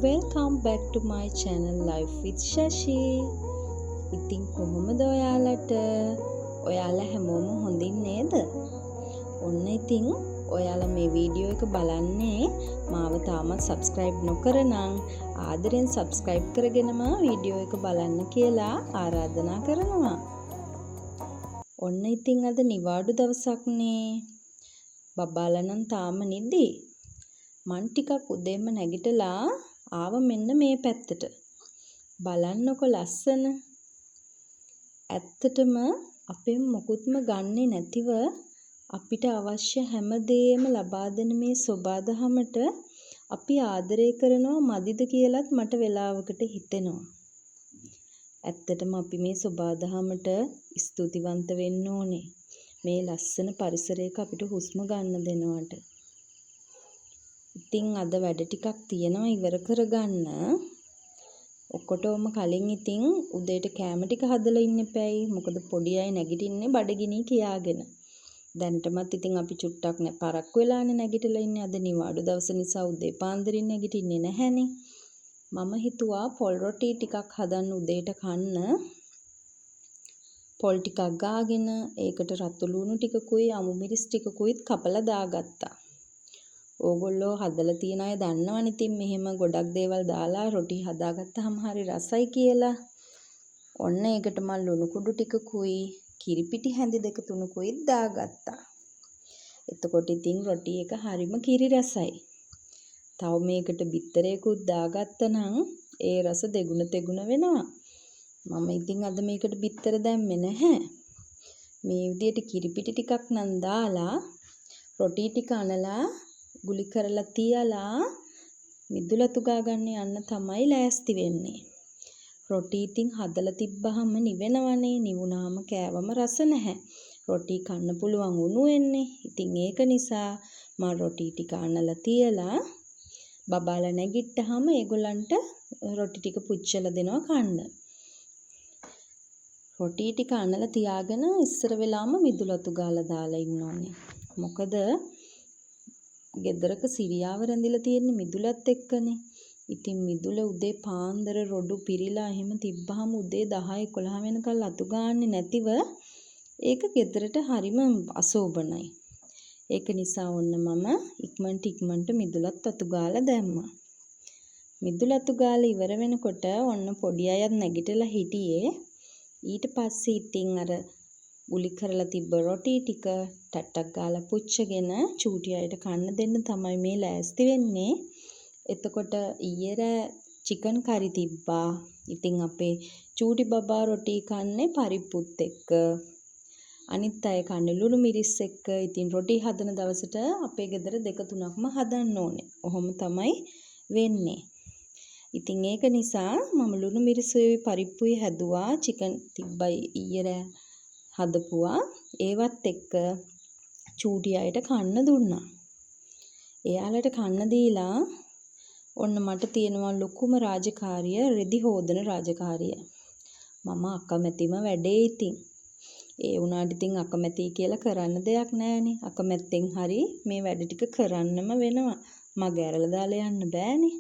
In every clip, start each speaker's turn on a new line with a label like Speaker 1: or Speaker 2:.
Speaker 1: Welcome back to my channel Life with Shashi. ඉතින් කොහොමද ඔයාලට? ඔයාලා හැමෝම හොඳින් නේද? ඔන්න ඉතින් ඔයාලා මේ වීඩියෝ එක බලන්නේ මාව තාමත් subscribe නොකරනම් ආදරෙන් subscribe කරගෙනම වීඩියෝ එක බලන්න කියලා ආරාධනා කරනවා. ඔන්න ඉතින් අද නිවාඩු දවසක් නේ. බබාලා නම් තාම නිදි. මං ටිකක් උදේම නැගිටලා ආව මෙන්න මේ පැත්තට. බලන්නකො ලස්සන. ඇත්තටම අපෙන් මොකුත්ම ගන්නෙ නැතිව අපිට අවශ්‍ය හැමදේම ලබා දෙන මේ සොබාදහමට අපි ආදරය කරනවා මදිද කියලත් මට වෙලාවකට හිතෙනවා. ඇත්තටම අපි මේ සොබාදහමට ස්තුතිවන්ත වෙන්න ඕනේ. මේ ලස්සන පරිසරයක අපිට හුස්ම ගන්න දෙනවට. ඉතින් අද වැඩ ටිකක් තියෙනවා ඉවර කරගන්න. ඔක්කොටම කලින් ඉතින් උදේට කෑම ටික හදලා ඉන්න එපැයි. මොකද පොඩි අය නැගිටින්නේ බඩගිනි කියාගෙන. දැනටමත් ඉතින් අපි චුට්ටක් පරක්කු වෙලානේ නැගිටලා ඉන්නේ. අද නිවාඩු දවස නිසා උදේ පාන්දරින් නැගිටින්නේ නැහැනේ. මම හිතුවා පොල් රොටි ටිකක් හදන්න උදේට කන්න. පොල් ටිකක් ගාගෙන ඒකට රතු ලුණු ටිකකුයි අමු මිරිස් ටිකකුයි කපලා දාගත්තා. ඕගොල්ලෝ හදලා තියන අය දන්නවනේ ඉතින් මෙහෙම ගොඩක් දේවල් දාලා රොටි හදාගත්තාම හරි රසයි කියලා. ඔන්න ඒකට මම ලුණු කුඩු ටිකකුයි කිරිපිටි හැඳි 2-3කුයි දාගත්තා. එතකොට ඉතින් රොටි එක හරිම කිරි රසයි. තව මේකට බිත්තරයකුත් දාගත්තනම් ඒ රස දෙගුණ තෙගුණ වෙනවා. මම ඉතින් අද මේකට බිත්තර දැම්මේ නැහැ. මේ විදියට කිරිපිටි ටිකක් නම් දාලා රොටි ටික අනලා ගුලි කරලා තියලා මිදුලතු ගාගන්න යන්න තමයි ලෑස්ති වෙන්නේ. රොටි ඉතින් හදලා තිබ්බහම නිවෙනවනේ. නිවුනාම කෑවම රස නැහැ. රොටි කන්න පුළුවන් උණු වෙන්නේ. ඉතින් ඒක නිසා මම රොටි ටික අනලා තියලා බබාලා නැගිට්ටහම ඒගොල්ලන්ට රොටි ටික පුච්චලා දෙනවා කන්න. රොටි ටික අනලා තියාගෙන ඉස්සර වෙලාම මිදුලතු ගාලා දාලා ඉන්න ඕනේ. මොකද ගෙදරක සිරියාව රැඳිලා තියෙන්නේ මිදුලත් එක්කනේ. ඉතින් මිදුල උදේ පාන්දර රොඩු පිරීලා එහෙම තිබ්බහම උදේ 10-11 වෙනකල් අතු ගාන්නේ නැතිව ඒක ගෙදරට හරිම අසෝබනයි. ඒක නිසා ඔන්න මම ඉක්මනට මිදුලත් අතු ගාලා දැම්මා. මිදුල අතු ගාලා ඉවර වෙනකොට ඔන්න පොඩි අයත් නැගිටලා හිටියේ. ඊට පස්සේ ඉතින් අර ගුලි කරලා තිබ්බ රොටි ටික ටට්ටක් ගාලා පුච්චගෙන චූටි අයට කන්න දෙන්න තමයි මේ ලෑස්ති වෙන්නේ. එතකොට ඊයේ චිකන් කරි තිබ්බා. ඉතින් අපේ චූටි බබා රොටි කන්නේ පරිප්පුත් එක්ක. අනිත් අය කන්නේ ලුණු මිරිස් එක්ක. ඉතින් රොටි හදන දවසට අපේ ගෙදර 2-3ක්ම හදන්න ඕනේ. ඔහොම තමයි වෙන්නේ. ඉතින් ඒක නිසා මම ලුණු මිරිසුයි පරිප්පුයි හැදුවා. චිකන් තිබ්බයි ඊයේ හදපුවා. ඒවත් එක්ක චූටි අයට කන්න දුන්නා. එයාලට කන්න දීලා ඔන්න මට තියෙනවා ලොකුම රාජකාරිය රෙදි හොදන රාජකාරිය. මම අකමැතිම වැඩේ ඉතින්. ඒ වුණාට ඉතින් අකමැති කියලා කරන්න දෙයක් නැහැනේ. අකමැත්තෙන් හරි මේ වැඩ ටික කරන්නම වෙනවා. මගේ ඇරලා දාලා යන්න බෑනේ.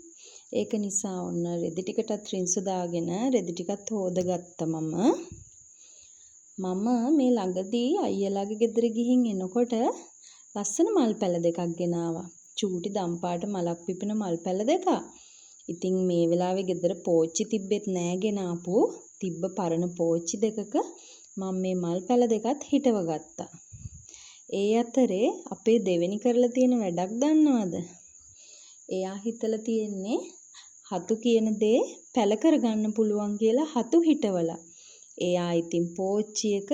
Speaker 1: ඒක නිසා ඔන්න රෙදි ටිකටත් රින්සු දාගෙන රෙදි ටිකත් හොදගත්තා මම. මේ ළඟදී අයියලාගේ ගෙදර ගිහින් එනකොට ලස්සන මල් පැල දෙකක් ගෙනාවා. චූටි දම්පාට මලක් පිපෙන මල් පැල දෙකක්. ඉතින් මේ වෙලාවේ ගෙදර පෝච්චි තිබ්බෙත් නෑ ගෙනාපු. තිබ්බ පරණ පෝච්චි දෙකක මම මේ මල් පැල දෙකත් හිටව ගත්තා. ඒ අතරේ අපේ දෙවෙනි කරලා තියෙන වැඩක් දන්නවද? එයා හිතලා තියෙන්නේ හතු කියන දේ පැල කරගන්න පුළුවන් කියලා හතු හිටවලා. එයා ඉතින් පෝච්චියක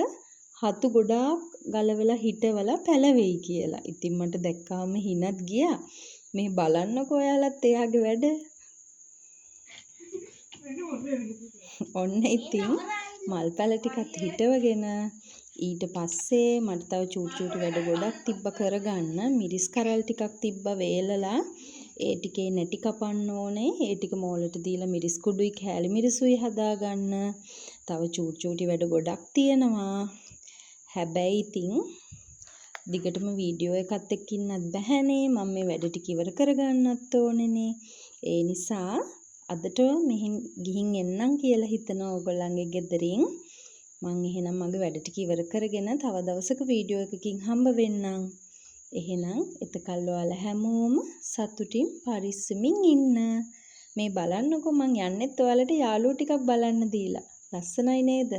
Speaker 1: හතු ගොඩාක් ගලවලා හිටවලා පැලවෙයි කියලා. ඉතින් මට දැක්කාම හිනත් ගියා. මේ බලන්නකෝ ඔයාලත් එයාගේ වැඩ. ඔන්න ඉතින් මල් පැල ටිකත් හිටවගෙන ඊට පස්සේ මට තව චූටි වැඩ ගොඩක් තිබ්බ කරගන්න. මිරිස් කරල් ටිකක් තිබ්බ වේලලා. ඒ ටිකේ නැටි කපන්න ඕනේ. ඒ ටික මෝලට දීලා මිරිස් කුඩුයි කෑලි මිරිසුයි හදාගන්න. තව චූටි වැඩ ගොඩක් තියෙනවා. හැබැයි ඉතින් දිගටම වීඩියෝ එකත් එක්ක ඉන්නත් බැහැනේ. මම මේ වැඩ ටික ඉවර කරගන්නත් ඕනේනේ. ඒ නිසා අදට මෙහෙන් ගිහින් එන්නම් කියලා හිතනවා ඔයගොල්ලන්ගේ ගෙදරින්. මං එහෙනම් මගේ වැඩ ටික ඉවර කරගෙන තව දවසක වීඩියෝ එකකින් හම්බ වෙන්නම්. එහෙනම් එතකල් ඔයාලා හැමෝම සතුටින් පරිස්සමින් ඉන්න. මේ බලන්නකෝ මං යන්නෙත් ඔයාලට යාළුවෝ ටිකක් බලන්න දීලා. ලස්සනයි නේද?